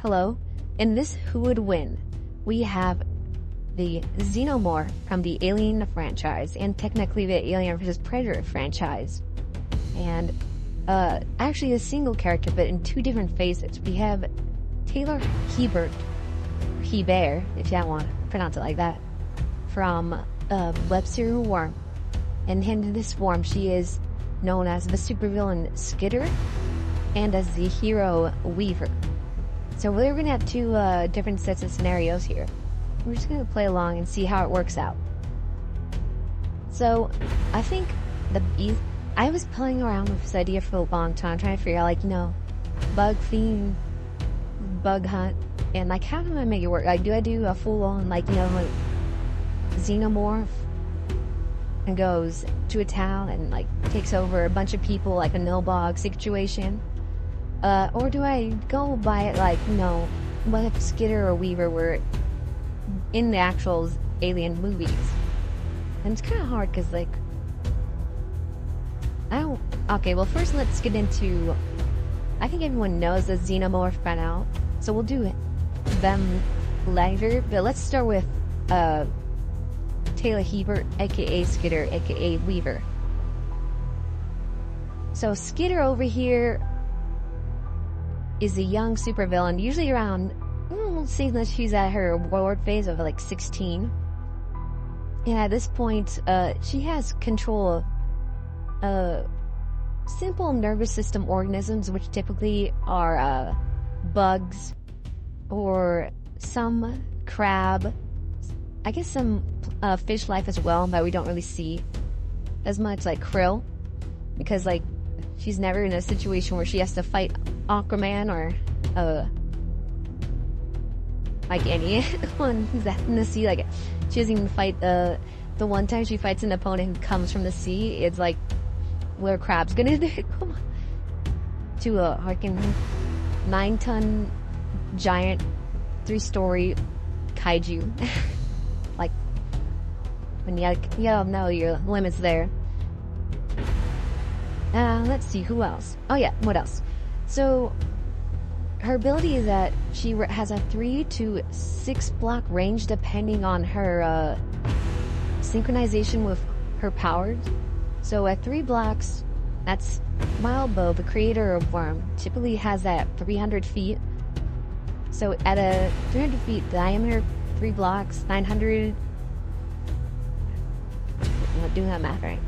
Hello. In this Who Would Win, we have the Xenomorph from the Alien franchise, and technically the Alien vs. Predator franchise. And actually a single character, but in two different phases. We have Taylor Hebert, Hebert, if you want to pronounce it like that, from Web-Serial Worm. And in this form, she is known as the supervillain Skitter and as the hero Weaver. So we're going to have two different sets of scenarios here. We're just going to play along and see how it works out. So I think I was playing around with this idea for a long time, trying to figure out, like, you know, bug theme, bug hunt, and like, how do I make it work? Like, do I do a full-on, like, you know, like Xenomorph and goes to a town and like takes over a bunch of people, like a no-bog situation? Or do I go by it like, you know, what if Skitter or Weaver were in the actual Alien movies? And it's kind of hard because, like, okay, well, first let's get into, I think everyone knows the Xenomorph by now, so we'll do them later, but let's start with Taylor Hebert, aka Skitter, aka Weaver. So Skitter over here is a young supervillain, usually around, we'll say that she's at her warlord phase of like 16. And at this point, she has control of simple nervous system organisms, which typically are bugs or some crab, I guess some fish life as well, but we don't really see as much, like krill, because like she's never in a situation where she has to fight Aquaman or like anyone who's out in the sea. Like, she doesn't even fight the one time she fights an opponent who comes from the sea. It's like, what are crabs gonna do? Come on. To a fucking 9-ton giant 3-story kaiju. Like, when you gotta know your limits there. Let's see, who else? Oh yeah, what else? So, her ability is that she has a 3 to 6 block range depending on her synchronization with her powers. So at 3 blocks, that's Wildbow, the creator of Worm, typically has that 300 feet. So at a 300 feet diameter, 3 blocks, 900... I'm not doing that math right.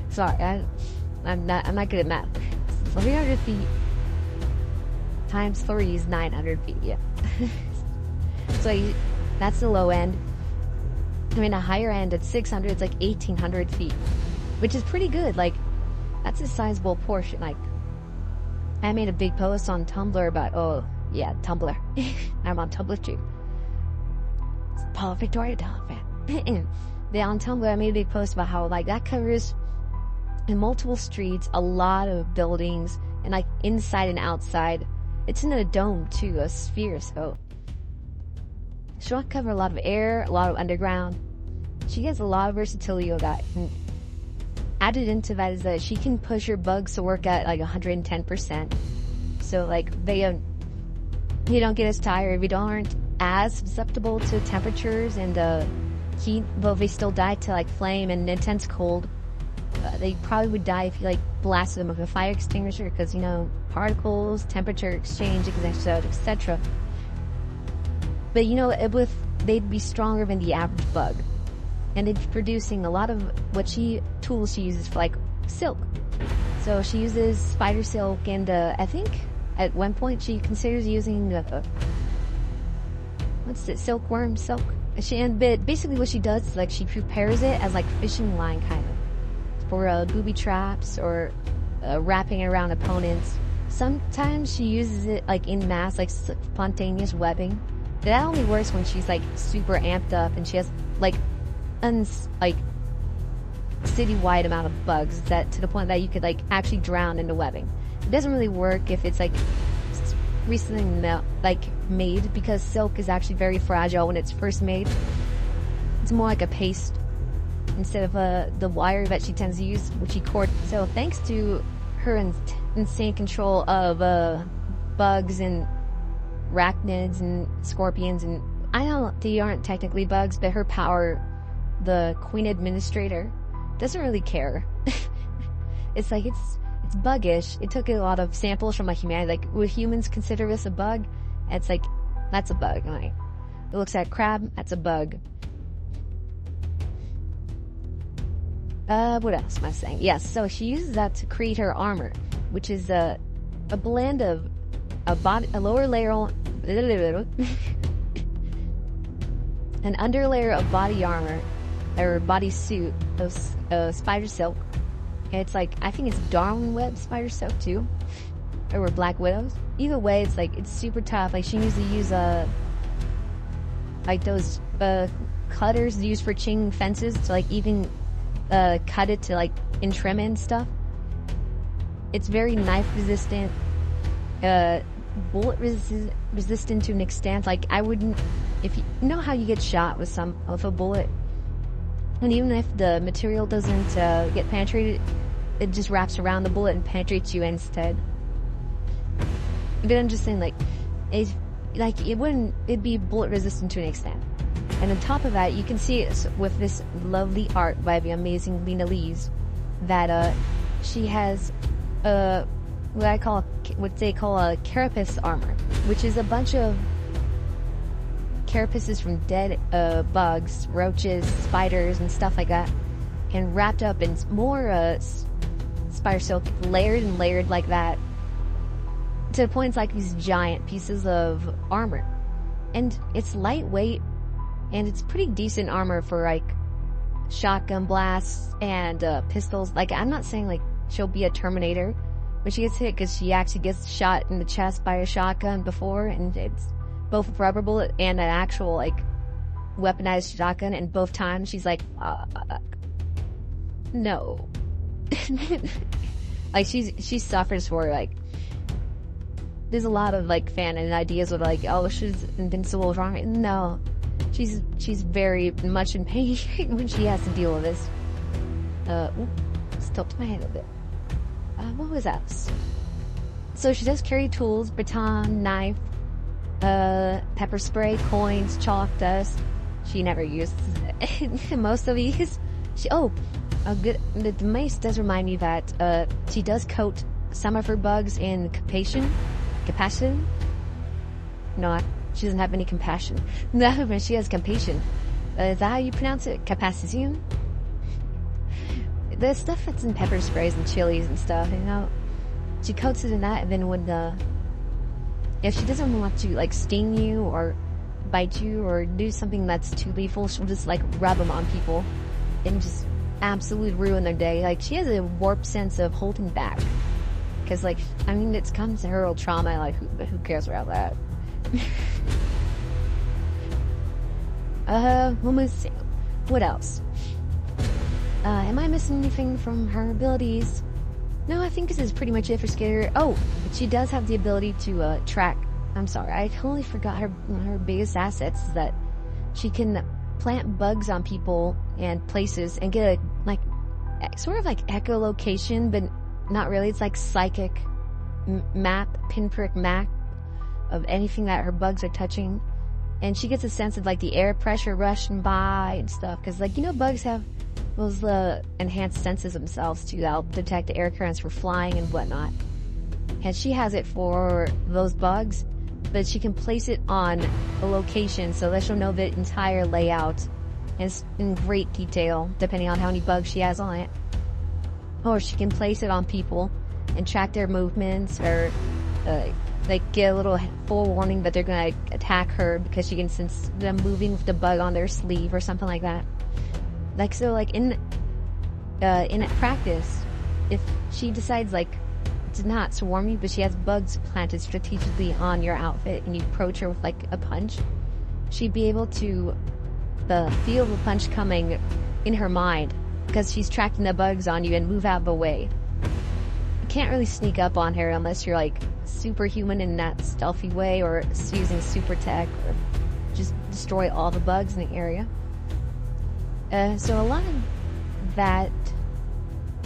Sorry, I'm not good at math. So 300 feet times 3 is 900 feet, yeah. So that's the low end. I mean, a higher end at 600, it's like 1,800 feet, which is pretty good. Like, that's a sizable portion. Like, I made a big post on Tumblr about, oh, yeah, Tumblr. I'm on Tumblr too. It's Paul Victoria fan. Yeah, on Tumblr, I made a big post about how, like, that covers in multiple streets, a lot of buildings, and like inside and outside. It's in a dome too, a sphere, so she'll cover a lot of air, a lot of underground. She has a lot of versatility of that. And added into that is that she can push her bugs to work at like 110%. So like they don't get as tired, we aren't as susceptible to temperatures and heat, but they still die to like flame and intense cold. They probably would die if you like blasted them with a fire extinguisher, because, you know, particles, temperature exchange, etc. But, you know, they'd be stronger than the average bug, and it's producing a lot of tools she uses for like silk. So she uses spider silk, and I think at one point she considers using what's it, silkworm silk. But basically what she does is like she prepares it as like fishing line kind of, for booby traps or wrapping around opponents. Sometimes she uses it like in mass, like spontaneous webbing. That only works when she's like super amped up and she has like city-wide amount of bugs, that to the point that you could like actually drown into webbing. It doesn't really work if it's like recently made, because silk is actually very fragile when it's first made. It's more like a paste instead of the wire that she tends to use, which she cord. So thanks to her insane control of bugs and arachnids and scorpions, and I know they aren't technically bugs, but her power, the Queen Administrator, doesn't really care. It's like, it's buggish. It took a lot of samples from humanity. Like, would humans consider this a bug? And it's like, that's a bug. Like, it looks at crab, that's a bug. What else am I saying? Yes, so she uses that to create her armor, which is a blend of a lower layer, an underlayer of body armor, or body suit of spider silk. It's like, I think it's Darwin web spider silk too, or Black Widows. Either way, it's like, it's super tough. Like, she needs to use like those cutters used for chain fences to like even cut it to like in trim and stuff. It's very knife resistant, bullet resistant to an extent. Like, I wouldn't, if you know how you get shot with a bullet, and even if the material doesn't get penetrated, it just wraps around the bullet and penetrates you instead. But I'm just saying, like, it'd be bullet resistant to an extent. And on top of that, you can see it with this lovely art by the amazing Lena Lees, that she has what they call a carapace armor, which is a bunch of carapaces from dead bugs, roaches, spiders, and stuff like that, and wrapped up in more spider silk, layered and layered like that, to the point it's like these giant pieces of armor. And it's lightweight, and it's pretty decent armor for like shotgun blasts and pistols. Like, I'm not saying like she'll be a Terminator, but she gets hit because she actually gets shot in the chest by a shotgun before, and it's both a rubber bullet and an actual like weaponized shotgun, and both times she's like, no. Like, she suffers for, like, there's a lot of like fan and ideas of like, oh, she's invincible, wrong. No, she's very much in pain when she has to deal with this. Stopped my head a bit. What was that? So she does carry tools: baton, knife, pepper spray, coins, chalk, dust. She never uses most of these. The mace does remind me that she does coat some of her bugs in capacin. No, she doesn't have any compassion. No, but she has compassion. Is that how you pronounce it? Capacitium? The stuff that's in pepper sprays and chilies and stuff, you know, she coats it in that, and then when if she doesn't want to like sting you or bite you or do something that's too lethal, she'll just like rub them on people and just absolutely ruin their day. Like, she has a warped sense of holding back, because like, I mean, it comes to her old trauma. Like, who cares about that? Let me see. What else? Am I missing anything from her abilities? No, I think this is pretty much it for Skitter. Oh, but she does have the ability to track. I'm sorry, I totally forgot her biggest assets is that she can plant bugs on people and places and get a sort of like echolocation, but not really. It's like psychic pinprick map of anything that her bugs are touching, and she gets a sense of like the air pressure rushing by and stuff, because like, you know, bugs have those enhanced senses themselves too. They'll detect the air currents for flying and whatnot, and she has it for those bugs, but she can place it on a location so that she'll know the entire layout and in great detail depending on how many bugs she has on it. Or she can place it on people and track their movements, or like get a little forewarning that they're gonna attack her because she can sense them moving with the bug on their sleeve or something like that. Like, so like in practice, if she decides like to not swarm you, but she has bugs planted strategically on your outfit, and you approach her with like a punch, she'd be able to feel the punch coming in her mind, because she's tracking the bugs on you, and move out of the way. You can't really sneak up on her unless you're like superhuman in that stealthy way, or using super tech, or just destroy all the bugs in the area. So a lot of that,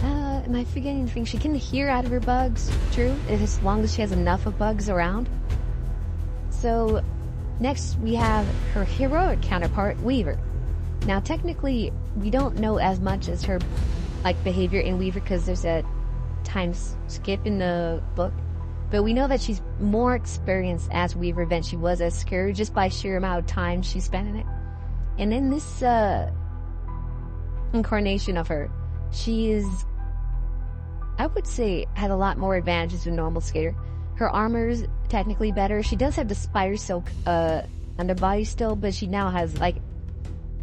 am I forgetting anything? She can hear out of her bugs, true, as long as she has enough of bugs around. So, next we have her heroic counterpart, Weaver. Now, technically, we don't know as much as her, like, behavior in Weaver because there's a time skip in the book. But we know that she's more experienced as Weaver than she was as Skitter just by sheer amount of time she spent in it. And in this, incarnation of her, she is, I would say, had a lot more advantages than normal Skitter. Her armor's technically better. She does have the spider silk, underbody still, but she now has, like,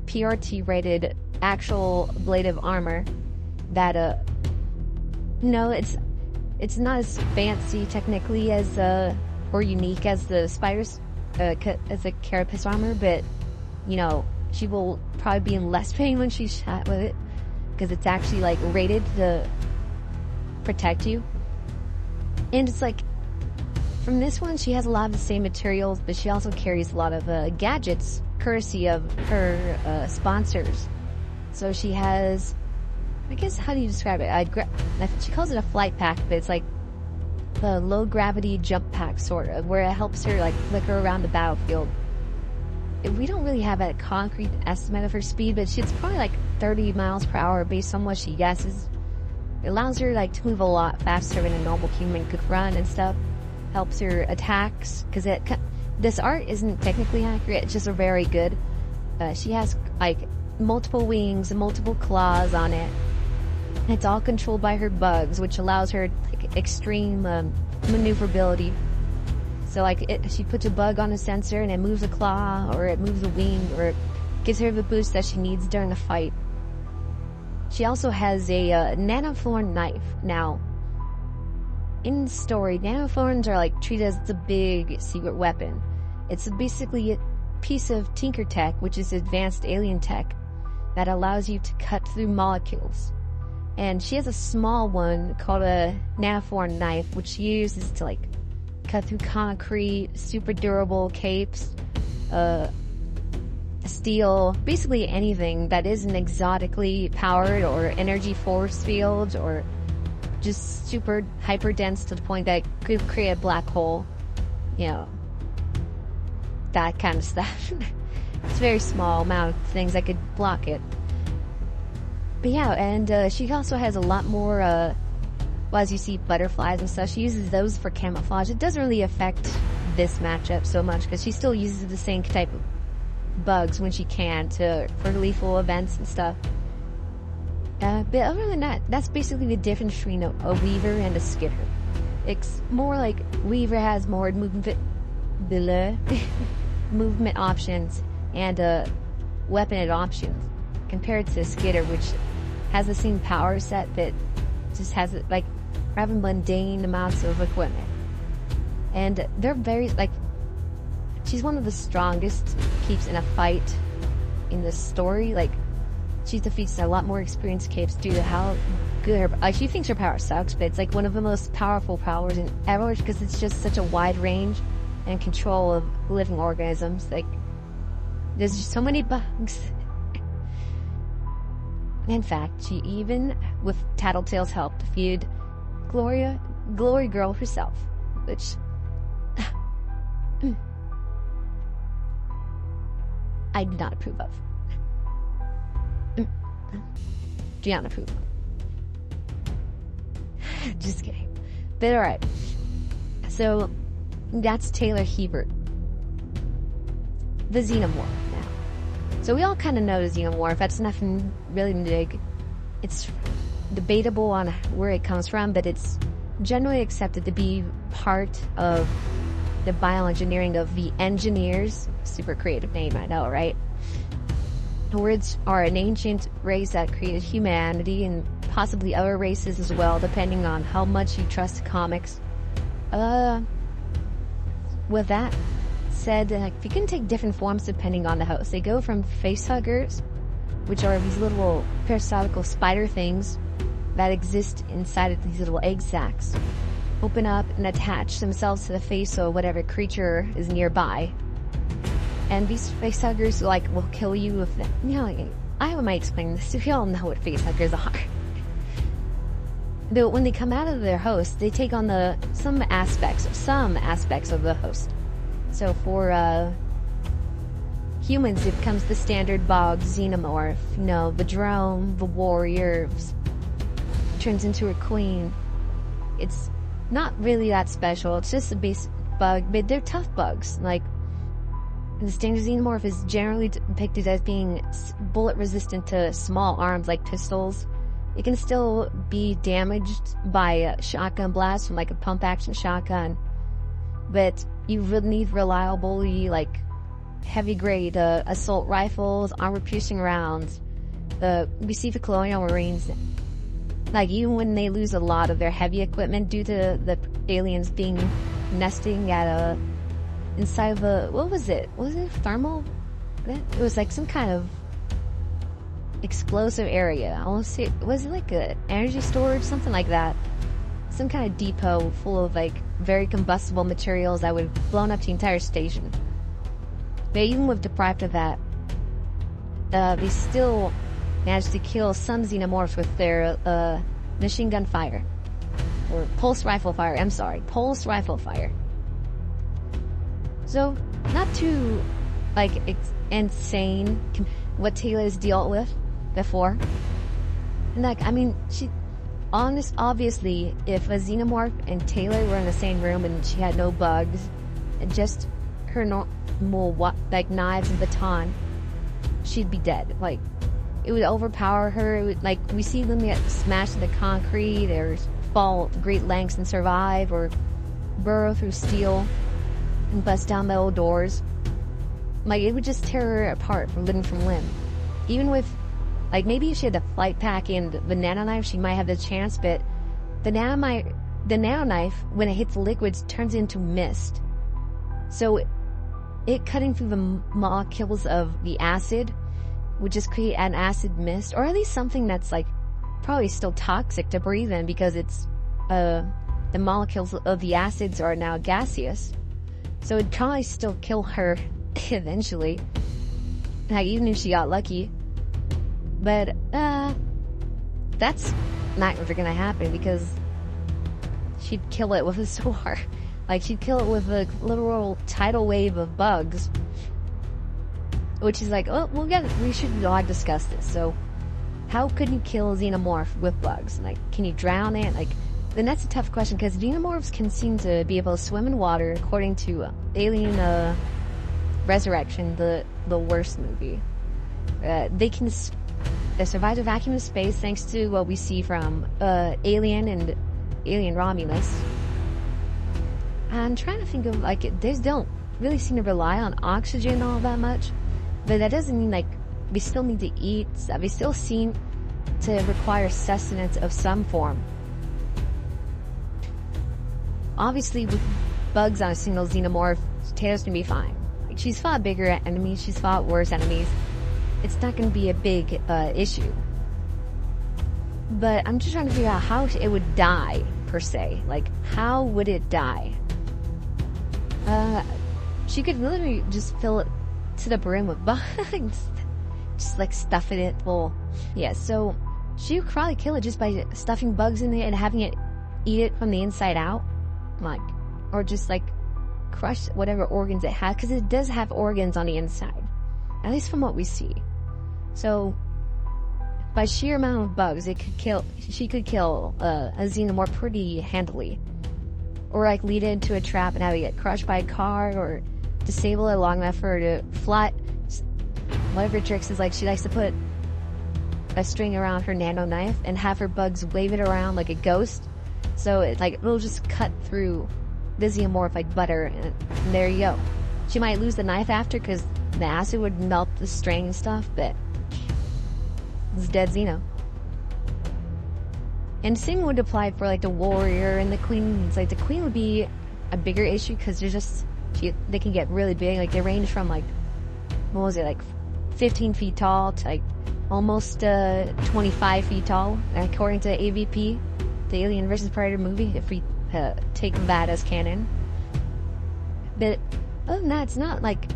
PRT rated actual blade of armor that, no, it's not as fancy technically as, or unique as the spiders, as the carapace armor, but, you know, she will probably be in less pain when she's shot with it, because it's actually, like, rated to protect you. And it's like, from this one, she has a lot of the same materials, but she also carries a lot of, gadgets, courtesy of her, sponsors. So she has, I guess, how do you describe it? She calls it a flight pack, but it's like the low gravity jump pack, sort of, where it helps her, like, flicker around the battlefield. We don't really have a concrete estimate of her speed, but she's probably like 30 miles per hour based on what she guesses. It allows her, like, to move a lot faster than a normal human could run and stuff. Helps her attacks, because this art isn't technically accurate, it's just very good. She has, like, multiple wings and multiple claws on it. It's all controlled by her bugs, which allows her, like, extreme maneuverability. So, like, she puts a bug on a sensor and it moves a claw, or it moves a wing, or it gives her the boost that she needs during the fight. She also has a nanoflorn knife. Now, in the story, nanoflorns are, like, treated as the big secret weapon. It's basically a piece of tinker tech, which is advanced alien tech, that allows you to cut through molecules. And she has a small one called a nanoflorn knife, which she uses to, like, cut through concrete, super durable capes, steel, basically anything that isn't exotically powered or energy force fields or just super hyper dense to the point that it could create a black hole. You know, that kind of stuff. It's a very small amount of things that could block it. But yeah, and she also has a lot more, well, as you see, butterflies and stuff. She uses those for camouflage. It doesn't really affect this matchup so much because she still uses the same type of bugs when she can for lethal events and stuff. But other than that, that's basically the difference between a Weaver and a Skitter. It's more like Weaver has more movement options and weapon options compared to Skitter, which has the same power set that just has, like, rather mundane amounts of equipment. And they're very, like, she's one of the strongest capes in a fight in the story. Like, she defeats a lot more experienced capes due to how good her, like, she thinks her power sucks, but it's like one of the most powerful powers in ever because it's just such a wide range and control of living organisms. Like, there's just so many bugs. In fact, she even, with Tattletale's help, defeated Glory Girl herself, which I do not approve of. Do not approve of. Just kidding. But alright. So, that's Taylor Hebert. The Xenomorph now. So we all kind of know the Xenomorph. That's nothing really big. It's debatable on where it comes from, but it's generally accepted to be part of the bioengineering of the Engineers. Super creative name, I know, right? The words are an ancient race that created humanity and possibly other races as well, depending on how much you trust comics. With that said, you can take different forms depending on the host. They go from facehuggers, which are these little parasitical spider things that exist inside of these little egg sacs, open up and attach themselves to the face of whatever creature is nearby. And these facehuggers, like, will kill you if they, you know, like, I might explain this. We all know what facehuggers are. But when they come out of their host, they take on some aspects of the host. So for humans, it becomes the standard bog xenomorph. You know, the drone, the warrior, turns into a queen. It's not really that special. It's just a basic bug, but they're tough bugs. Like, the standard xenomorph is generally depicted as being bullet resistant to small arms like pistols. It can still be damaged by a shotgun blast from like a pump action shotgun, but you really need reliably like heavy grade assault rifles, armor piercing rounds. We see the colonial marines, like, even when they lose a lot of their heavy equipment due to the aliens being nesting at inside of a, what was it? Was it thermal? It was like some kind of explosive area. I want to say, was it like a energy storage, something like that? Some kind of depot full of like very combustible materials that would have blown up the entire station. But even with deprived of that, they still managed to kill some xenomorphs with their machine gun fire. Or pulse rifle fire, I'm sorry, pulse rifle fire. So, not too, like, insane what Taylor's dealt with before. And like, I mean, obviously, if a xenomorph and Taylor were in the same room and she had no bugs, and just her normal, like, knives and baton, she'd be dead. Like, it would overpower her. It would, like, we see them get smashed into concrete or fall great lengths and survive, or burrow through steel and bust down metal doors. Like, it would just tear her apart from limb from limb. Even with, like, maybe if she had the flight pack and the nanoknife, she might have the chance, but the nanoknife, when it hits liquids, turns into mist. So it cutting through the molecules of the acid would just create an acid mist, or at least something that's, like, probably still toxic to breathe in, because it's, the molecules of the acids are now gaseous. So it'd probably still kill her eventually. Like, even if she got lucky. But, that's not ever gonna happen, because she'd kill it with a sword. Like, she'd kill it with a literal tidal wave of bugs. Which is like, oh, we should all discuss this. So, how could you kill a xenomorph with bugs? Like, can you drown it? Like, then that's a tough question, because xenomorphs can seem to be able to swim in water, according to Alien Resurrection, the worst movie. They survive a vacuum of space thanks to what we see from Alien and Alien Romulus. I'm trying to think of, like, they don't really seem to rely on oxygen all that much, but that doesn't mean, like, we still need to eat, we still seem to require sustenance of some form. Obviously, with bugs on a single xenomorph, Taylor's gonna be fine. Like, she's fought bigger enemies, she's fought worse enemies. It's not gonna be a big issue. But I'm just trying to figure out how it would die, per se. Like, how would it die? She could literally just fill it to the brim with bugs. Just, like, stuffing it full. Yeah, so she would probably kill it just by stuffing bugs in it and having it eat it from the inside out. Like, or just, like, crush whatever organs it has, because it does have organs on the inside. At least from what we see. So, by sheer amount of bugs, she could kill a xenomorph pretty handily. Or, like, lead it into a trap and have it get crushed by a car, or disable it long enough for her to fly. Whatever tricks is, like, she likes to put a string around her nano knife and have her bugs wave it around like a ghost. So it'll just cut through the xenomorph like butter, and there you go. She might lose the knife after, because the acid would melt the string and stuff, but it's dead Xeno. And same would apply for, like, the warrior and the queen. It's like, the queen would be a bigger issue, because they can get really big. Like, they range from, like, what was it, like 15 feet tall to, like, almost 25 feet tall, according to AVP, the Alien vs. Predator movie, if we take that as canon. But other than that, it's not, like,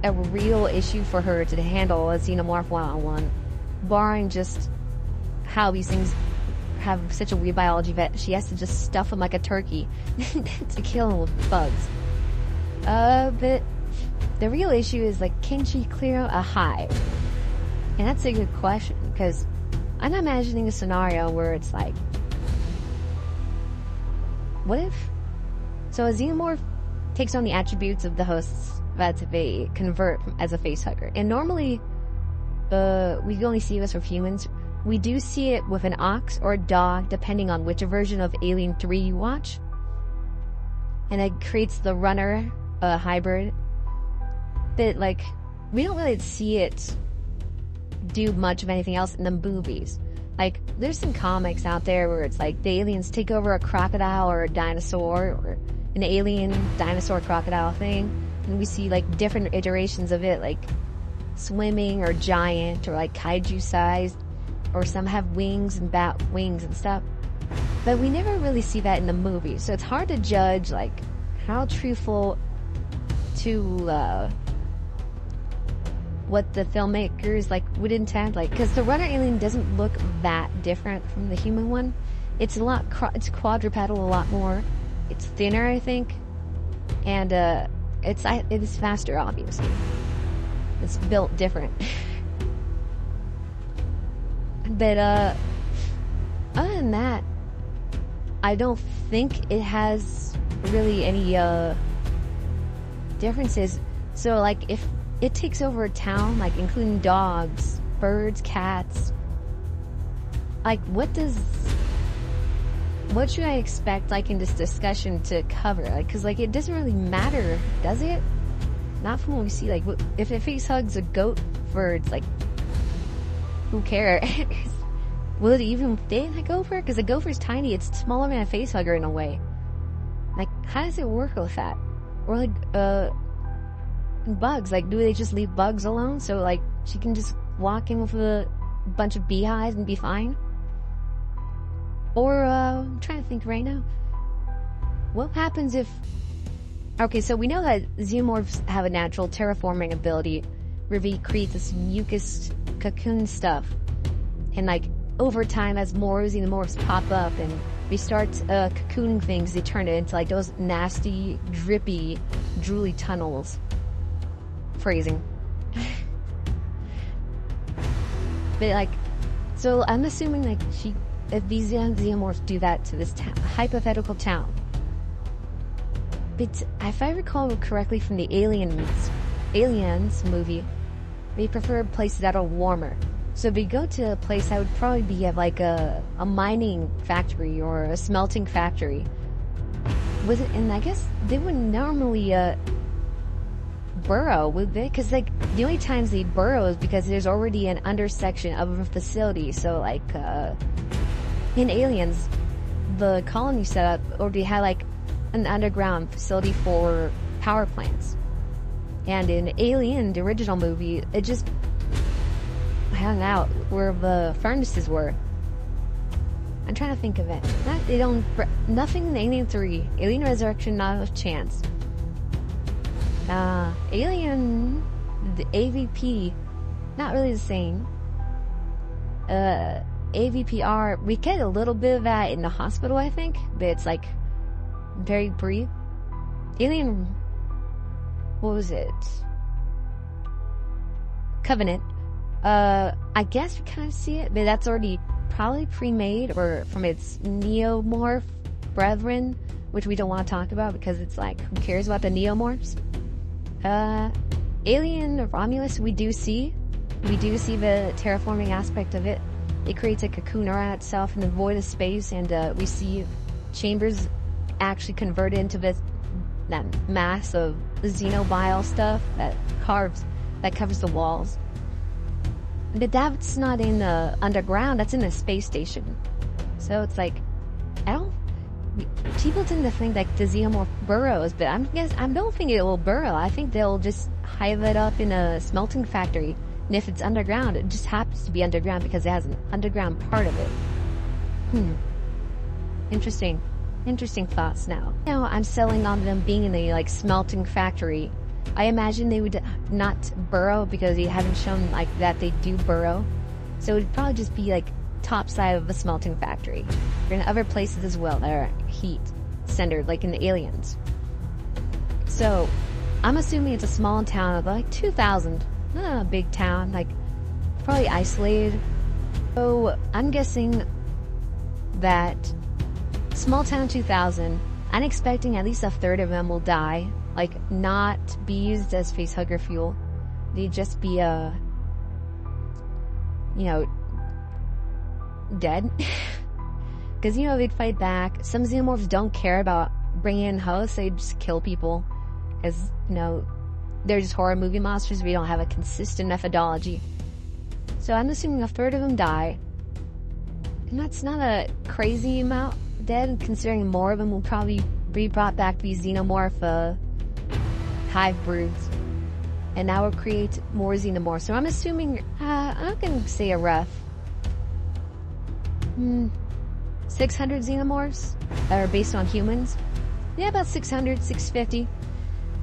a real issue for her to handle a xenomorph one-on-one, barring just how these things have such a weird biology that she has to just stuff them like a turkey to kill them with bugs. But the real issue is, like, can she clear out a hive? And that's a good question, because I'm imagining a scenario where it's like, what if? So a xenomorph takes on the attributes of the hosts that they convert as a facehugger. And normally, we only see this with humans. We do see it with an ox or a dog, depending on which version of Alien 3 you watch. And it creates the runner, hybrid. But, like, we don't really see it do much of anything else in the movies. Like, there's some comics out there where it's like the aliens take over a crocodile or a dinosaur or an alien dinosaur crocodile thing, and we see like different iterations of it, like swimming or giant or like kaiju sized, or some have wings and bat wings and stuff. But we never really see that in the movie, so it's hard to judge like how truthful to what the filmmakers like would intend, like, because the runner alien doesn't look that different from the human one. It's a lot, it's quadrupedal a lot more. It's thinner, I think, and it's faster, obviously. It's built different. But other than that, I don't think it has really any differences. So like if it takes over a town, like including dogs, birds, cats, like what should I expect like in this discussion to cover? Like, cause like it doesn't really matter, does it? Not from what we see. Like if it face hugs a goat bird, like who cares? Will it even fit in a gopher? Cause a gopher's tiny, it's smaller than a face hugger in a way. Like how does it work with that? Or like bugs, like do they just leave bugs alone so like she can just walk in with a bunch of beehives and be fine? Or I'm trying to think right now, what happens if, okay, so we know that xenomorphs have a natural terraforming ability where they create this mucus cocoon stuff, and like over time as more xenomorphs pop up and we start cocooning things, they turn it into like those nasty drippy drooly tunnels. Phrasing. But like, so I'm assuming like if these xenomorphs do that to this hypothetical town. But if I recall correctly from the Aliens movie, they prefer places that are warmer. So if we go to a place that would probably be like a mining factory or a smelting factory. And I guess they wouldn't normally burrow, would they? Because like the only times they burrow is because there's already an undersection of a facility. So like in Aliens, the colony setup already had like an underground facility for power plants, and in Alien, the original movie, it just hung out where the furnaces were. I'm trying to think of it. Nothing in Alien 3. Alien Resurrection, not a chance. Alien, the AVP, not really the same. AVPR, we get a little bit of that in the hospital, I think, but it's like very brief. Alien, what was it? Covenant. I guess we kind of see it, but that's already probably pre-made or from its Xenomorph brethren, which we don't want to talk about because it's like, who cares about the Xenomorphs? Alien Romulus, we do see the terraforming aspect of it. It creates a cocoon around itself in the void of space, and we see chambers actually converted into that mass of xenobile stuff that covers the walls. But that's not in the underground, that's in the space station. So it's like, people tend to think like the xenomorph burrows, but I don't think it will burrow. I think they'll just hive it up in a smelting factory. And if it's underground, it just happens to be underground because it has an underground part of it. Interesting thoughts now. Now I'm selling on them being in a like smelting factory. I imagine they would not burrow because they haven't shown like that they do burrow. So it would probably just be like top side of a smelting factory. Or in other places as well that are heat centered, like in the Aliens. So I'm assuming it's a small town of like 2,000. Not a big town, like probably isolated. So I'm guessing that small town 2,000, I'm expecting at least a third of them will die. Like, not be used as facehugger fuel. They'd just be, dead. Because, they'd fight back. Some Xenomorphs don't care about bringing in hosts, they just kill people. As, they're just horror movie monsters, we don't have a consistent methodology. So I'm assuming a third of them die. And that's not a crazy amount dead, considering more of them will probably be brought back to be Xenomorph, hive broods. And that will create more Xenomorphs. So I'm assuming, I'm gonna say a rough 600 Xenomorphs are based on humans. Yeah, about 600, 650.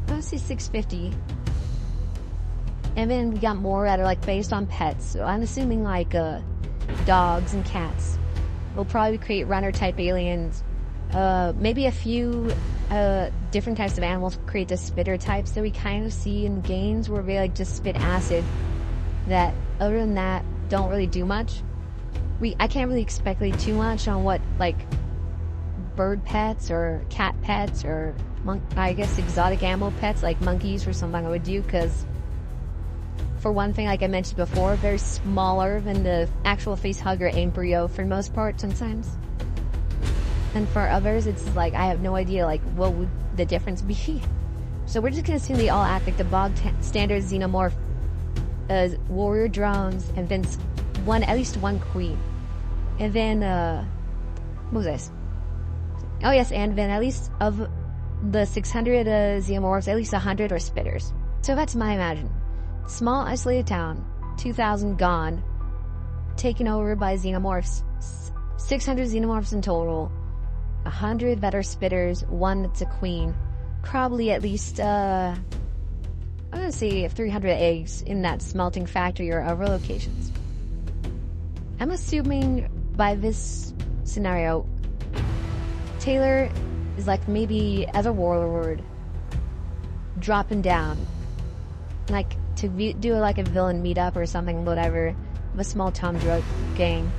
I would say 650. And then we got more that are like based on pets. So I'm assuming like dogs and cats will probably create runner type aliens. Maybe a few different types of animals create the spitter types that we kind of see in games where they like just spit acid. That other than that don't really do much. I can't really speculate too much on what like bird pets or cat pets or I guess exotic animal pets like monkeys or something I would do, because for one thing, like I mentioned before, they're smaller than the actual facehugger embryo for the most part sometimes. And for others, it's like I have no idea like what would the difference be. So we're just gonna assume they all act like the bog standard Xenomorph warrior drones, and then at least one queen. And then what was this? Oh yes, and then at least of the 600 Xenomorphs, at least 100 are spitters. So that's my imagine. Small isolated town, 2,000 gone, taken over by Xenomorphs. 600 Xenomorphs in total, 100 that are spitters, 1 that's a queen. Probably at least I'm gonna say 300 eggs in that smelting factory or other locations. I'm assuming by this scenario, Taylor is like maybe as a warlord dropping down, like to do like a villain meetup or something, whatever, of a small town drug gang.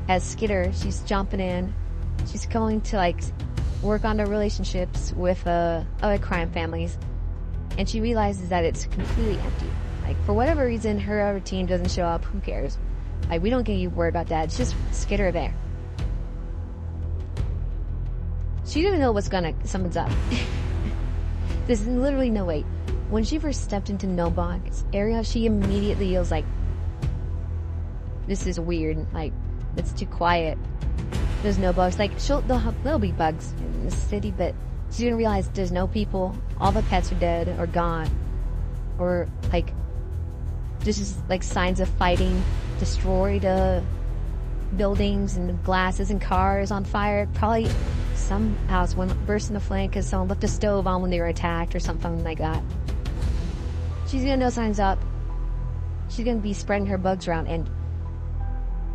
As Skitter, she's jumping in, she's going to like work on the relationships with other crime families, and she realizes that it's completely empty. Like for whatever reason, her other team doesn't show up. Who cares? Like we don't get you worried about that. It's just Skitter there. She didn't know something's up. There's literally no way. When she first stepped into Nobog's area, she immediately was like, this is weird, like, it's too quiet. There's no bugs. Like, there'll be bugs in the city, but she's gonna realize there's no people, all the pets are dead or gone. Or, like, there's just, like, signs of fighting, destroyed, buildings and glasses and cars on fire. Probably some house burst into flame because someone left a stove on when they were attacked or something like that. She's gonna know signs up. She's gonna be spreading her bugs around, and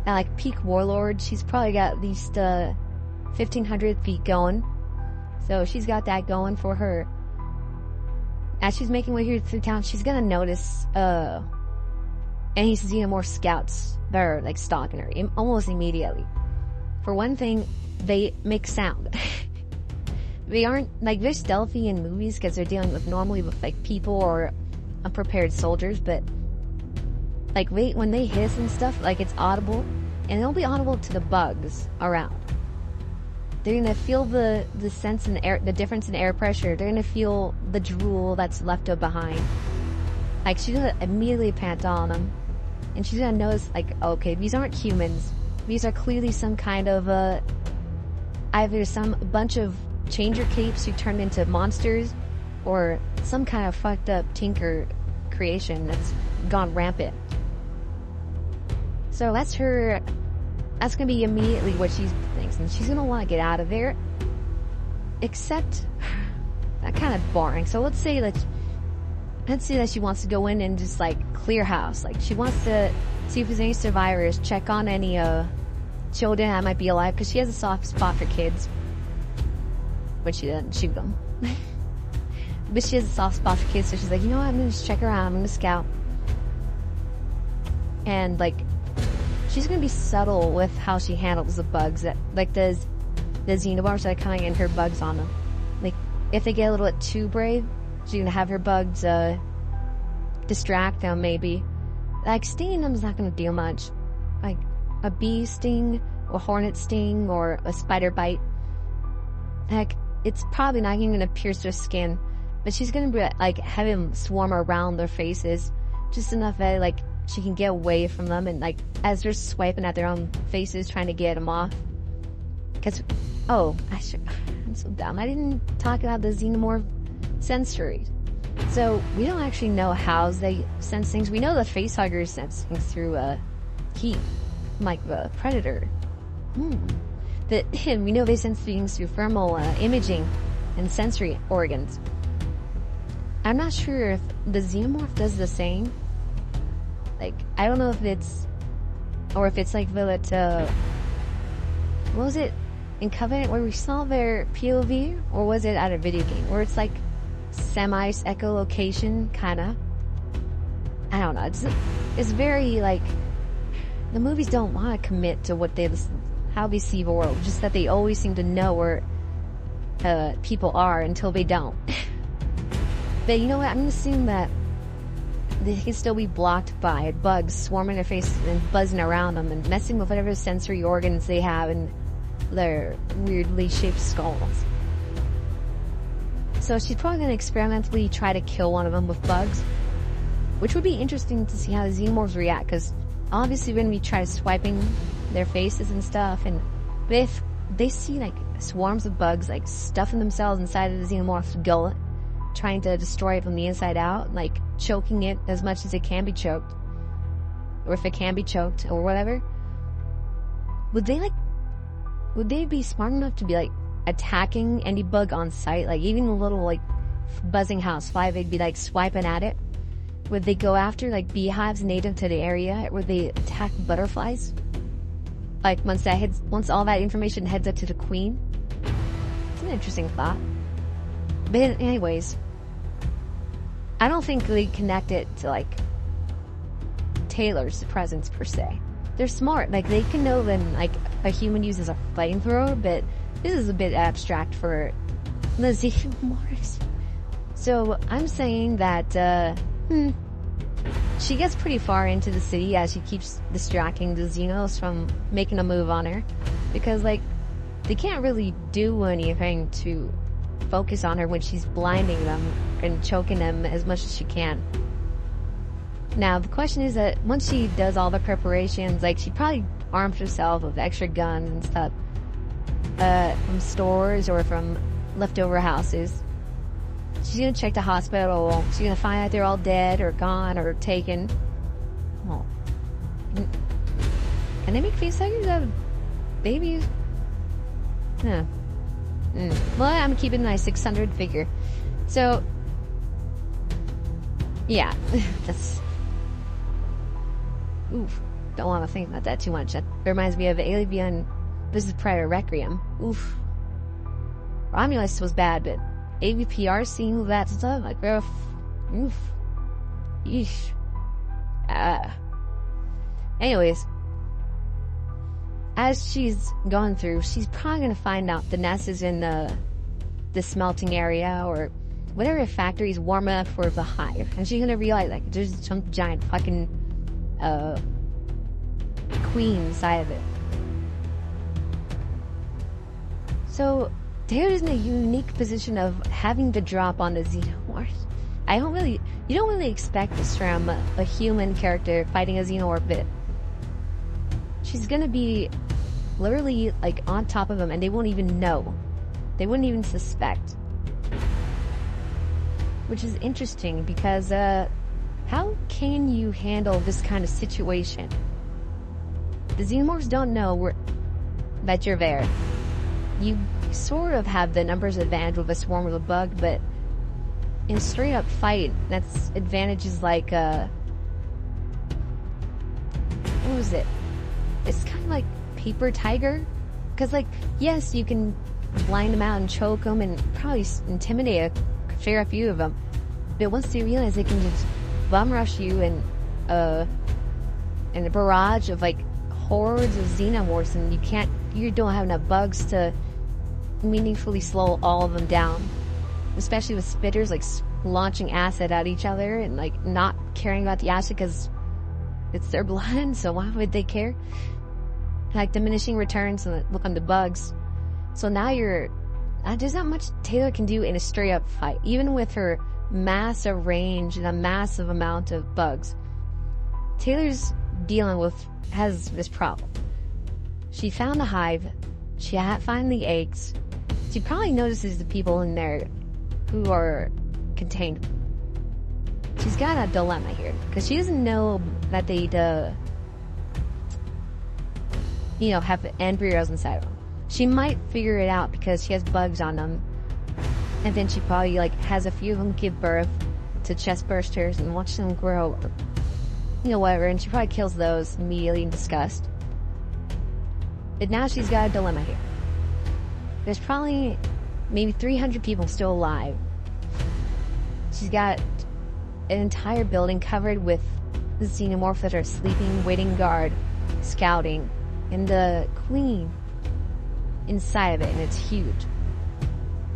at like peak warlord, she's probably got at least 1,500 feet going. So she's got that going for her. As she's making way here through town, she's gonna notice any Xenomorph scouts that are like stalking her almost immediately. For one thing, they make sound. They aren't like, they're stealthy in movies because they're dealing with normally with like people or unprepared soldiers, but like when they hiss and stuff, like it's audible, and it'll be audible to the bugs around. They're gonna feel the sense in air, the difference in air pressure. They're gonna feel the drool that's left behind. Like she's gonna immediately pant on them, and she's gonna notice like, okay, these aren't humans. These are clearly some kind of either some bunch of changer capes who turned into monsters, or some kind of fucked up tinker creation that's gone rampant. So that's gonna be immediately what she thinks, and she's gonna want to get out of there. Except, that kind of boring. So let's say that she wants to go in and just like clear house. Like she wants to see if there's any survivors, check on any children that might be alive, because she has a soft spot for kids. But she doesn't shoot them. but she has a soft spot for kids, so she's like, you know what, I'm gonna just check around, I'm gonna scout. And, like, she's gonna be subtle with how she handles the bugs that, like, the Xenomorphs that are coming in, her bugs on them. Like, if they get a little bit too brave, she's gonna have her bugs, distract them, maybe. Like, stinging them is not gonna do much. Like, a bee sting, a hornet sting, or a spider bite. Heck, it's probably not even gonna pierce their skin, but she's gonna be, like, have them swarm around their faces, just enough that, like, she can get away from them, and, like, as they're swiping at their own faces, trying to get them off. Cause, oh, I'm so dumb. I didn't talk about the Xenomorph sensory. So, we don't actually know how they sense things. We know the facehuggers sense things through, heat, like the predator. We know they sense things through thermal imaging and sensory organs. I'm not sure if the Xenomorph does the same. Like, I don't know if it's, or if it's like what was it in Covenant where we saw their POV, or was it at a video game where it's like semi-echolocation, kinda? I don't know. It's very, like, the movies don't want to commit to how they see the world, just that they always seem to know where people are until they don't. But you know what? I'm gonna assume that they can still be blocked by bugs swarming their face and buzzing around them and messing with whatever sensory organs they have in their weirdly shaped skulls. So she's probably going to experimentally try to kill one of them with bugs, which would be interesting to see how the Xenomorphs react, because obviously when we try swiping their faces and stuff, and if they see, like, swarms of bugs, like, stuffing themselves inside of the Xenomorph's gullet, trying to destroy it from the inside out, like, choking it as much as it can be choked, or if it can be choked, or whatever, would they be smart enough to be, like, attacking any bug on sight? Like, even a little, like, buzzing housefly, they'd be, like, swiping at it. Would they go after, like, beehives native to the area? Would they attack butterflies? Like, once all that information heads up to the queen? It's an interesting thought. But anyways, I don't think they connect it to, like, Taylor's presence per se. They're smart. Like, they can know when, like, a human uses a flamethrower, but this is a bit abstract for the Xenomorphs. So I'm saying that she gets pretty far into the city as she keeps distracting the Xenos from making a move on her, because, like, they can't really do anything to focus on her when she's blinding them and choking them as much as she can. Now, the question is that once she does all the preparations, like, she probably arms herself with extra guns and stuff from stores or from leftover houses. She's gonna check the hospital. She's gonna find out they're all dead or gone or taken. Oh. Can they make facehuggers out of babies? Huh. Well, I'm keeping my 600 figure. So, yeah. That's... Oof. Don't want to think about that too much. That reminds me of Alien vs. Predator Requiem. Oof. Romulus was bad, but AVPR seeing that stuff, like, oof. Yeesh. Anyways, as she's going through, she's probably gonna find out the nest is in the smelting area or whatever factory's warm up for the hive, and she's gonna realize, like, there's some giant fucking queen inside of it. So Taylor is in a unique position of having to drop on the Xenomorph. You don't really expect this from a human character fighting a Xenomorph, but she's gonna be literally, like, on top of them, and they won't even know. They wouldn't even suspect. Which is interesting, because, how can you handle this kind of situation? The Xenomorphs don't know that you're there. You sort of have the numbers advantage with a swarm of a bug, but in straight up fight, that's advantages like, what was it? It's kind of like Paper Tiger, because, like, yes, you can blind them out and choke them and probably intimidate a share a few of them. But once they realize they can just bum rush you in a barrage of like hordes of xenomorphs, and you don't have enough bugs to meaningfully slow all of them down, especially with spitters like launching acid at each other and like not caring about the acid because it's their blood, so why would they care? Like diminishing returns on the bugs. So now there's not much Taylor can do in a straight up fight, even with her massive range and a massive amount of bugs. Taylor's has this problem. She found the hive. She had found the eggs. She probably notices the people in there who are contained. She's got a dilemma here because she doesn't know that they have embryos inside of them. She might figure it out because she has bugs on them, and then she probably like has a few of them give birth to chest bursters and watch them grow, whatever, and she probably kills those immediately in disgust. But now she's got a dilemma here. There's probably maybe 300 people still alive. She's got an entire building covered with the xenomorphs that are sleeping, waiting guard, scouting, and the queen inside of it, and it's huge.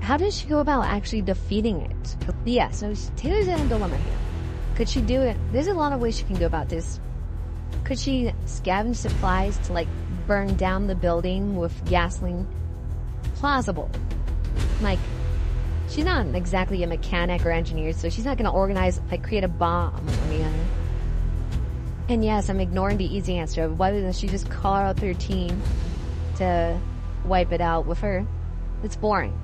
How does she go about actually defeating it? Yeah, so Taylor's in a dilemma here. Could she do it? There's a lot of ways she can go about this. Could she scavenge supplies to like burn down the building with gasoline? Plausible. Like, she's not exactly a mechanic or engineer, so she's not going to create a bomb or anything. And yes, I'm ignoring the easy answer of why doesn't she just call out her team to wipe it out with her? It's boring.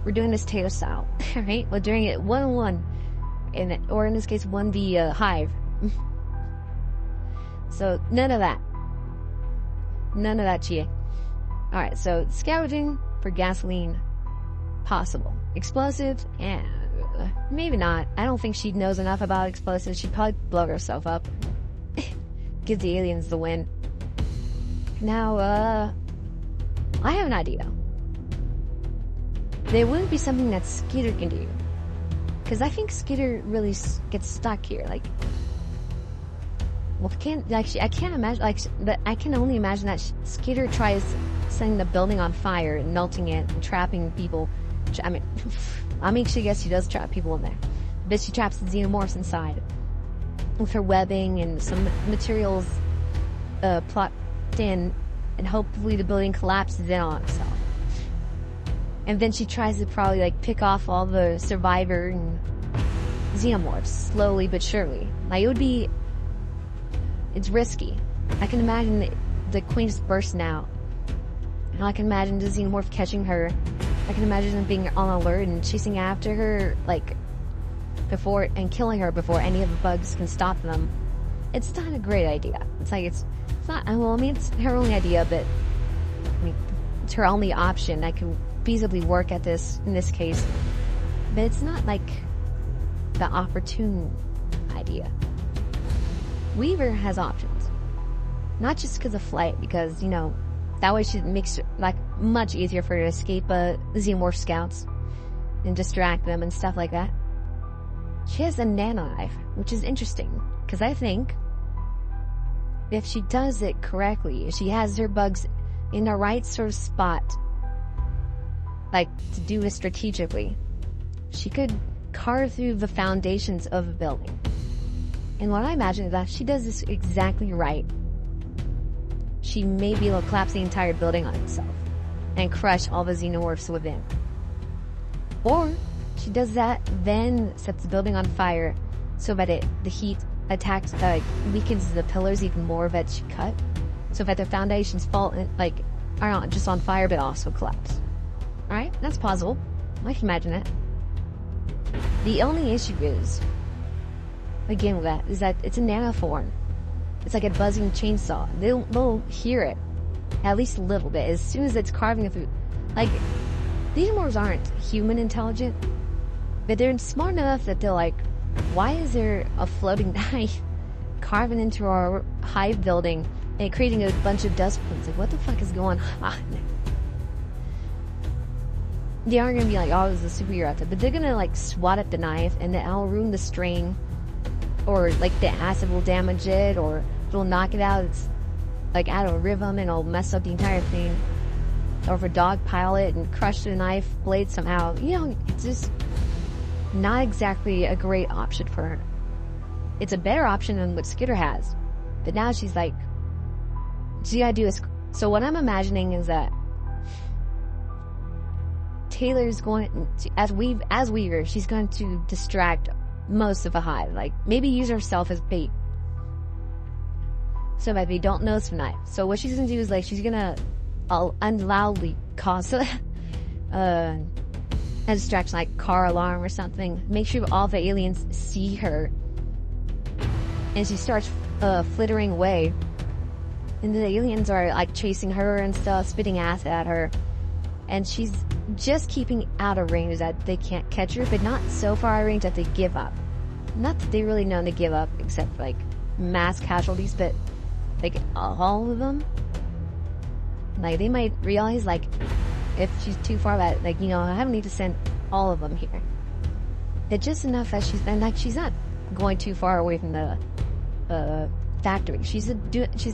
We're doing this Taylor style, right? We're doing it 1-on-1, or in this case, 1v Hive. So none of that. None of that cheating. Alright, so scavenging for gasoline, possible. Explosives, maybe not. I don't think she knows enough about explosives. She'd probably blow herself up. Give the aliens the win. Now, I have an idea. There wouldn't be something that Skitter can do. Because I think Skitter really gets stuck here. Like, well, I can't imagine, but I can only imagine that Skitter tries setting the building on fire and melting it and trapping people. I mean, she does trap people in there. But she traps the xenomorphs inside with her webbing and some materials plopped in, and hopefully the building collapses in on itself. And then she tries to probably pick off all the survivor and xenomorphs slowly but surely. It's risky. I can imagine the queen just bursting out. And I can imagine the xenomorph catching her. I can imagine them being on alert and chasing after her, before, and killing her before any of the bugs can stop them. It's not a great idea. It's not, it's her only idea, but, it's her only option that can feasibly work in this case. But it's not, the opportune idea. Weaver has options. Not just because of flight, because, that way she makes it, much easier for her to escape, the Xenomorph scouts and distract them and stuff like that. She has a nanoknife, which is interesting, because I think if she does it correctly, if she has her bugs in the right sort of spot, to do it strategically, she could carve through the foundations of a building. And what I imagine is that if she does this exactly right, she may be able to collapse the entire building on itself and crush all the xenomorphs within. Or she does that, then sets the building on fire so that the heat attacks, weakens the pillars even more that she cut, so that the foundations fall are not just on fire but also collapse. Alright, that's possible. I can imagine it. The only issue is, again with that, is that it's a nanoform. It's like a buzzing chainsaw. They'll hear it at least a little bit as soon as it's carving it through. These Xenomorphs aren't human intelligent, but they're smart enough that they're why is there a floating knife carving into our hive building and creating a bunch of dust plumes? What the fuck is going on? they aren't gonna be like, oh, it was a superhero outfit, but they're gonna like swat at the knife and then it'll ruin the string, or like the acid will damage it, or it'll knock it out. It's like out of rhythm and it'll mess up the entire thing. Or if a dog pile it and crush the knife blade somehow, you know, it's just not exactly a great option for her. It's a better option than what Skitter has, but now she's like, she gotta do this. So what I'm imagining is that Taylor's going to, as Weaver, she's going to distract most of a hive, like maybe use herself as bait, so that they don't notice the knife. So what she's gonna do is like she's gonna unloudly cause a distraction, like car alarm or something. Make sure all the aliens see her, and she starts flittering away. And the aliens are like chasing her and stuff, spitting acid at her. And she's just keeping out of range that they can't catch her, but not so far out of range that they give up. Not that they really know to give up, except for, like mass casualties, but like all of them. Like they might realize, like, if she's too far back, like, you know, I don't need to send all of them here. But just enough that she's not going too far away from the factory. She's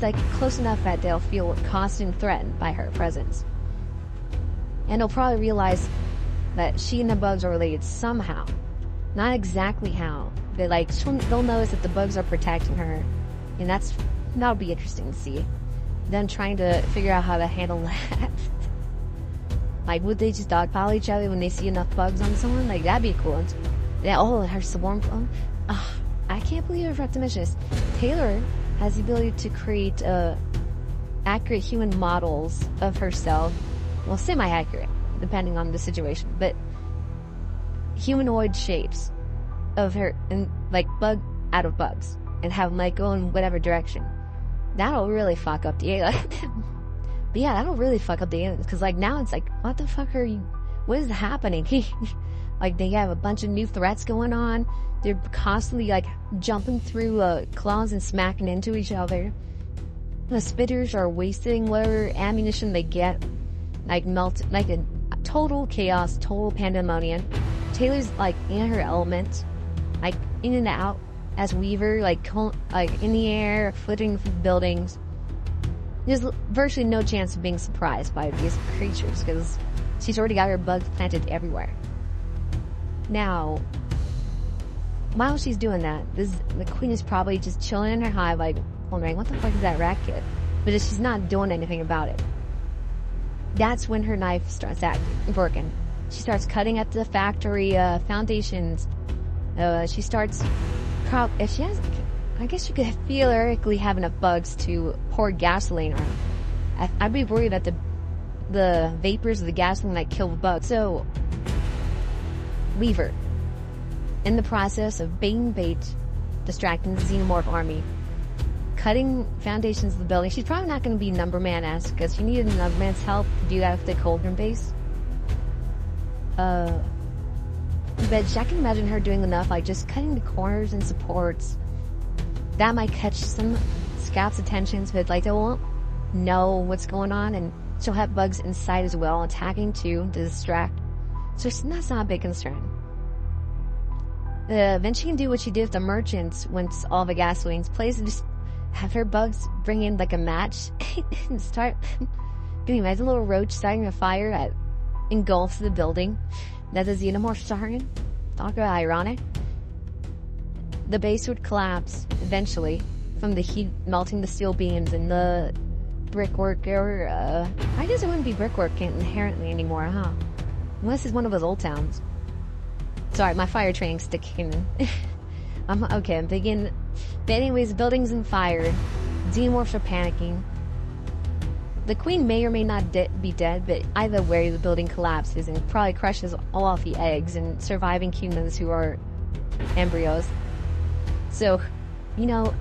like close enough that they'll feel constant threatened by her presence. And they'll probably realize that she and the bugs are related somehow. Not exactly how, but like they'll notice that the bugs are protecting her, and that'll be interesting to see. Them trying to figure out how to handle that. Like, would they just dogpile each other when they see enough bugs on someone? Like, that'd be cool. Yeah, oh, her swarm. I can't believe I forgot to mention this. Taylor has the ability to create accurate human models of herself. Well, semi-accurate, depending on the situation, but humanoid shapes of her, and like bug out of bugs, and have them like go in whatever direction. That'll really fuck up the aliens. But yeah, that'll really fuck up the aliens, because like now it's like, what the fuck are you, what is happening? Like they have a bunch of new threats going on. They're constantly like jumping through claws and smacking into each other. The spitters are wasting whatever ammunition they get. Like like a total chaos, total pandemonium. Taylor's like in her element, like in and out as Weaver, like in the air, flitting through buildings. There's virtually no chance of being surprised by these creatures because she's already got her bugs planted everywhere. Now, while she's doing that, the queen is probably just chilling in her hive, like wondering what the fuck is that rat kid, but she's not doing anything about it. That's when her knife starts working. She starts cutting at the factory foundations. She starts, if she has, I guess you could theoretically have enough bugs to pour gasoline around. I'd be worried that the vapors of the gasoline might kill the bugs. So, Weaver, in the process of baiting bait, distracting the Xenomorph army, cutting foundations of the building. She's probably not going to be Numberman-esque, because she needed Numberman's help to do that with the Cauldron base. But I can imagine her doing enough, like just cutting the corners and supports. That might catch some scouts' attentions, but like they won't know what's going on, and she'll have bugs inside as well, attacking too, to distract. So that's not a big concern. Then she can do what she did with the merchants once all the gasoline's placed, and just have her bugs bring in like a match and start. Can you imagine a little roach starting a fire that engulfs the building that the Xenomorphs are in? Talk about ironic. The base would collapse eventually from the heat melting the steel beams and the brickwork, or I guess it wouldn't be brickwork inherently anymore, huh? Unless it's one of those old towns. Sorry, my fire training's sticking. I'm thinking. But anyways, the building's in fire. Xenomorphs are panicking. The queen may or may not be dead, but either way, the building collapses and probably crushes all of the eggs and surviving humans who are embryos. So, you know,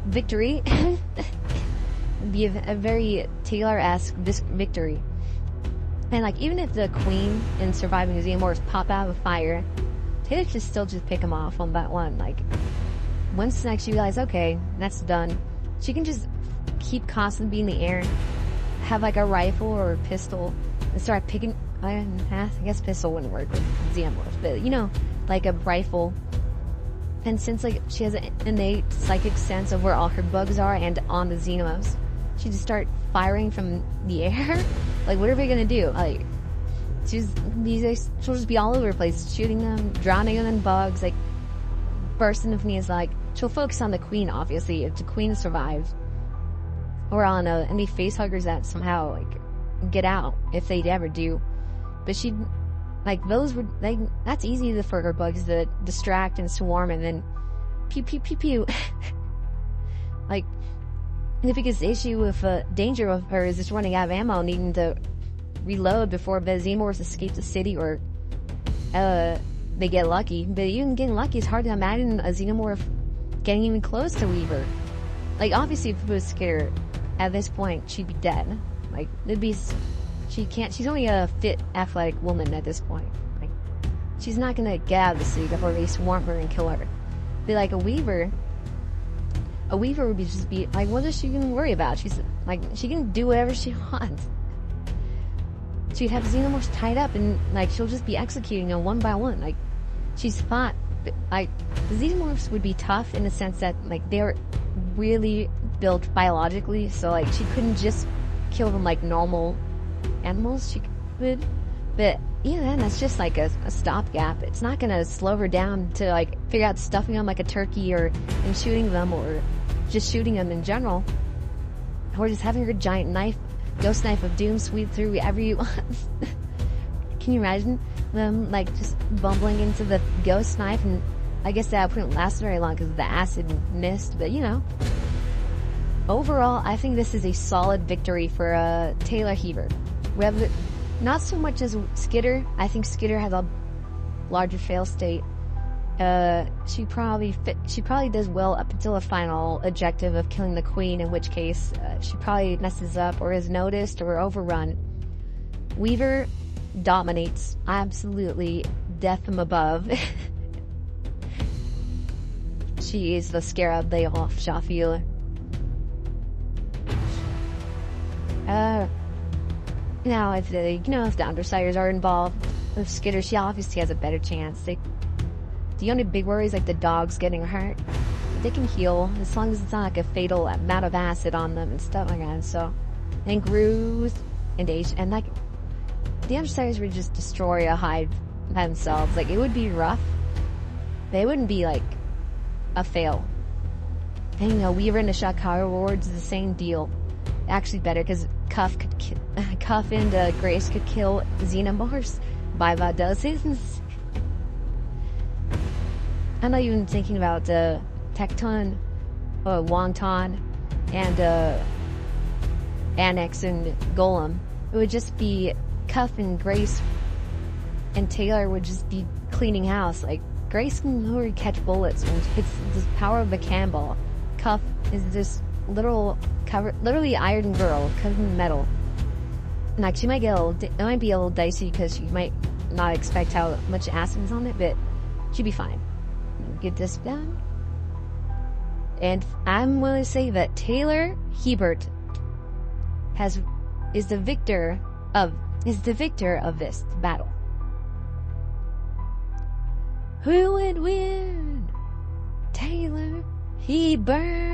victory. Be a very Taylor-esque victory. And like, even if the queen and surviving Xenomorphs pop out of a fire, Taylor should still just pick them off one by one. Like, once next she realizes, okay, that's done, she can just keep constantly being in the air, have like a rifle or a pistol, and start picking I guess pistol wouldn't work with Xenomorphs, but you know, like a rifle. And since like she has an innate psychic sense of where all her bugs are and on the Xenomorphs, she just start firing from the air. Like, what are we gonna do? Like, she'll just be all over the place, shooting them, drowning them in bugs, like bursting of knees. Like, she'll focus on the queen, obviously, if the queen survives, or on any face huggers that somehow like get out if they ever do. But she'd like those were like that's easy for her bugs to distract and swarm and then pew pew pew pew. Like, the biggest issue with danger of her is just running out of ammo, needing to reload before the Xenomorphs escape the city or they get lucky. But even getting lucky, it's hard to imagine a Xenomorph getting even close to Weaver. Like, obviously, if it was Skitter, at this point, she'd be dead. Like, it'd be... she's only a fit, athletic woman at this point. Like, she's not gonna get out of the city before they swarm her and kill her. But like a Weaver would just be, like, what is she gonna worry about? She's, like, she can do whatever she wants. She'd have Xenomorphs tied up and, like, she'll just be executing them one by one. Like, she's fought, like, the Xenomorphs would be tough in the sense that, like, they're really built biologically, so, like, she couldn't just kill them like normal animals. She could, but even then, that's just like a stopgap. It's not gonna slow her down to, like, figure out stuffing them like a turkey and shooting them, or just shooting them in general, or just having her giant knife, ghost knife of doom, sweep through wherever you want. Can you imagine them, like, just bumbling into the ghost knife? And I guess that wouldn't last very long because of the acid and mist, but you know. Overall, I think this is a solid victory for Taylor Heaver. We have not so much as Skitter. I think Skitter has a larger fail state. She probably does well up until the final objective of killing the queen, in which case she probably messes up or is noticed or overrun. Weaver dominates, absolutely, death from above. She is the scarab they off shot feeler. Now if the Undersiders are involved with Skitter, she obviously has a better chance. The only big worry is like the dogs getting hurt. They can heal as long as it's not like a fatal amount of acid on them and stuff like that. So, and Groove and H, and like the Undersiders would just destroy a hive by themselves. Like, it would be rough. They wouldn't be like a fail. And you know, Weaver and the Shakara wards is the same deal. Actually better, because Cuff and Grace could kill Xenomorphs by the dozens. I'm not even thinking about Tecton, Wongton, and Annex and Golem. It would just be Cuff and Grace, and Taylor would just be cleaning house. Like, Grace can already catch bullets and hits the power of a cannonball. Cuff is this literally iron girl covered in metal. Like, she might get it might be a little dicey because she might not expect how much acid is on it, but she'd be fine. Get this done. And I'm willing to say that Taylor Hebert is the victor of this battle. Who would win? Taylor Hebert.